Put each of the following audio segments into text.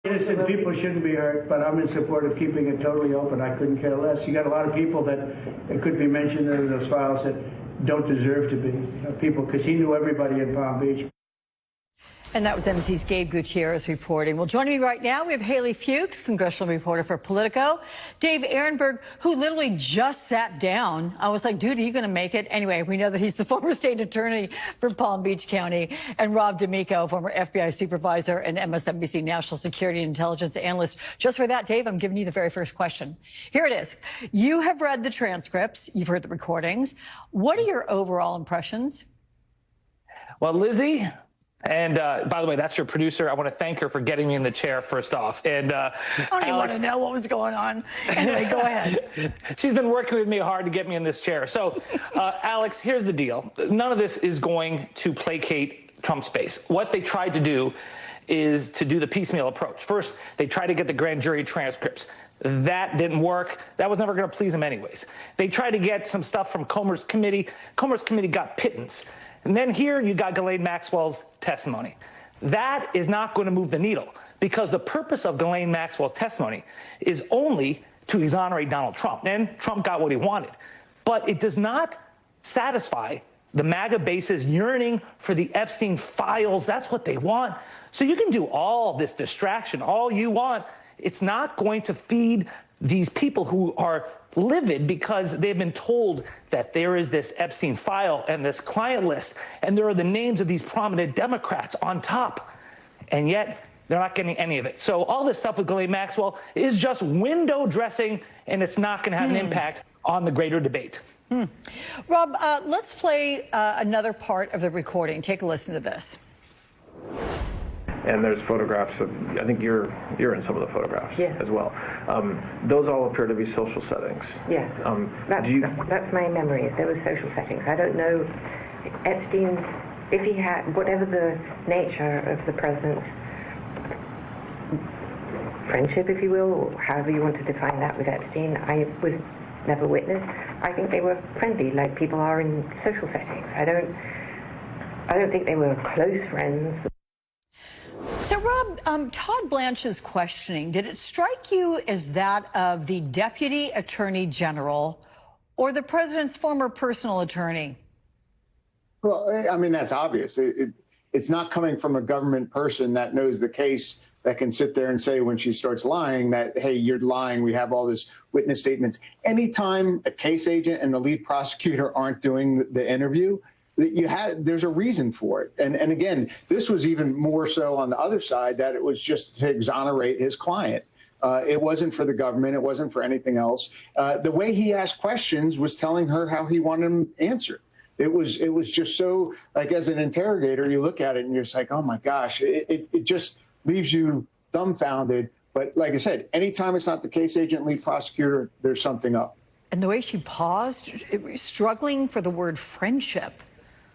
Innocent people shouldn't be hurt, but I'm in support of keeping it totally open. I couldn't care less. You got a lot of people that it could be mentioned in those files that don't deserve to be people, because he knew everybody in Palm Beach. And that was NBC's Gabe Gutierrez reporting. Well, joining me right now, we have Haley Fuchs, congressional reporter for Politico. Dave Ehrenberg, who literally just sat down. I was like, dude, are you going to make it? Anyway, we know that he's the former state attorney for Palm Beach County. And Rob D'Amico, former FBI supervisor and MSNBC national security and intelligence analyst. Just for that, Dave, I'm giving you the very first question. Here it is. You have read the transcripts. You've heard the recordings. What are your overall impressions? Well, Lizzie, and by the way, that's your producer. I want to thank her for getting me in the chair first off. And I don't even want to know what was going on. Anyway, go ahead. She's been working with me hard to get me in this chair. So, Alex, here's the deal. None of this is going to placate Trump's base. What they tried to do is to do the piecemeal approach. First, they tried to get the grand jury transcripts. That didn't work. That was never going to please them anyways. They tried to get some stuff from Comer's committee. Comer's committee got pittance. And then here you got Ghislaine Maxwell's testimony. That is not going to move the needle, because the purpose of Ghislaine Maxwell's testimony is only to exonerate Donald Trump. And Trump got what he wanted. But it does not satisfy the MAGA base's yearning for the Epstein files. That's what they want. So you can do all this distraction all you want. It's not going to feed these people who are livid because they've been told that there is this Epstein file and this client list, and there are the names of these prominent Democrats on top, and yet they're not getting any of it. So all this stuff with Ghislaine Maxwell is just window dressing, and it's not going to have an impact on the greater debate. Rob, let's play another part of the recording. Take a listen to this. And there's photographs of, I think you're in some of the photographs as well. Those all appear to be social settings. Yes, that's my memory. If there were social settings, I don't know. Epstein's, if he had, whatever the nature of the president's friendship, if you will, or however you want to define that with Epstein, I was never witness. I think they were friendly, like people are in social settings. I don't think they were close friends. So, Rob, Todd Blanche's questioning, did it strike you as that of the Deputy Attorney General or the president's former personal attorney? Well, I mean, that's obvious. It's not coming from a government person that knows the case, that can sit there and say when she starts lying that, hey, you're lying, we have all this witness statements. Anytime a case agent and the lead prosecutor aren't doing the interview, there's a reason for it. And again, this was even more so on the other side, that it was just to exonerate his client. It wasn't for the government. It wasn't for anything else. The way he asked questions was telling her how he wanted them answered. It was just so, like, as an interrogator, you look at it and you're just like, oh my gosh, it just leaves you dumbfounded. But like I said, anytime it's not the case agent, lead prosecutor, there's something up. And the way she paused, struggling for the word friendship.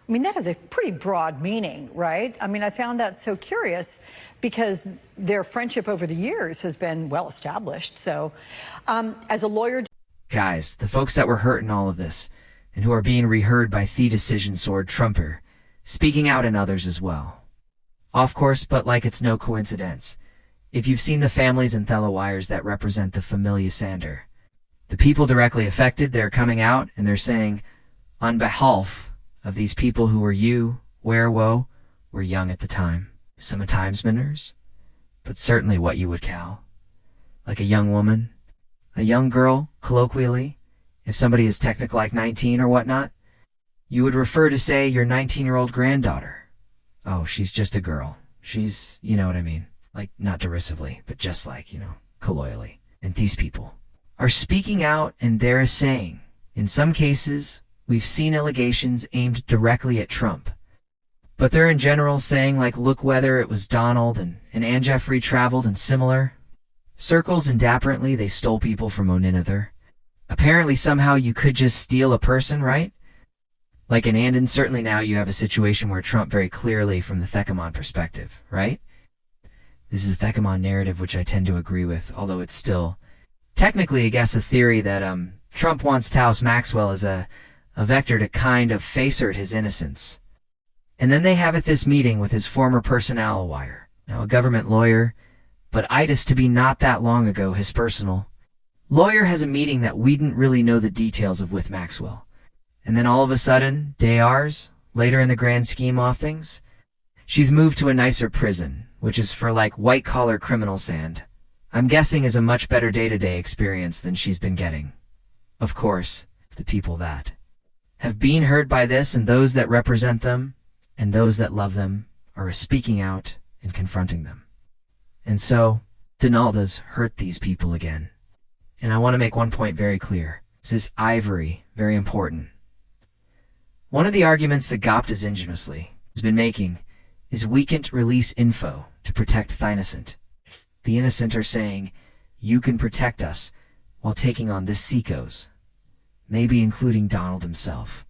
I mean, that has a pretty broad meaning, right? I mean, I found that so curious because their friendship over the years has been well established. So as a lawyer... Guys, the folks that were hurt in all of this and who are being reheard by the decision sword Trumper, speaking out in others as well. Off course, but like it's no coincidence. If you've seen the families and fellow wires that represent the familia Sander, the people directly affected, they're coming out and they're saying, on behalf of these people who were you, where woe, were young at the time. Some a timesmaners, but certainly what you would call. Like a young woman, a young girl, colloquially, if somebody is technical like 19 or whatnot, you would refer to, say, your 19-year-old granddaughter. Oh, she's just a girl. She's, you know what I mean. Like, not derisively, but just like, colloquially. And these people are speaking out, and they're saying, in some cases, we've seen allegations aimed directly at Trump. But they're in general saying, like, look, whether it was Donald and Jeffrey traveled in similar circles, and dapperantly they stole people from Oninother. Apparently somehow you could just steal a person, right? Like in Andon, certainly now you have a situation where Trump very clearly from the Thecamon perspective, right? This is the Thecamon narrative, which I tend to agree with, although it's still technically, I guess, a theory that Trump wants Taos Maxwell as a vector to kind of face-hurt his innocence. And then they have at this meeting with his former personnel wire, now a government lawyer, but itis to be not that long ago his personal. Lawyer has a meeting that we didn't really know the details of with Maxwell. And then all of a sudden, Dayars, later in the grand scheme of things, she's moved to a nicer prison, which is for like white-collar criminal sand. I'm guessing is a much better day-to-day experience than she's been getting. Of course, the people that have been hurt by this and those that represent them and those that love them are speaking out and confronting them. And so, Donalda's hurt these people again. And I want to make one point very clear. This is Ivory, very important. One of the arguments that Goptas ingeniously has been making is we can't release info to protect the innocent. The innocent are saying, you can protect us while taking on this Seaco's, maybe including Donald himself.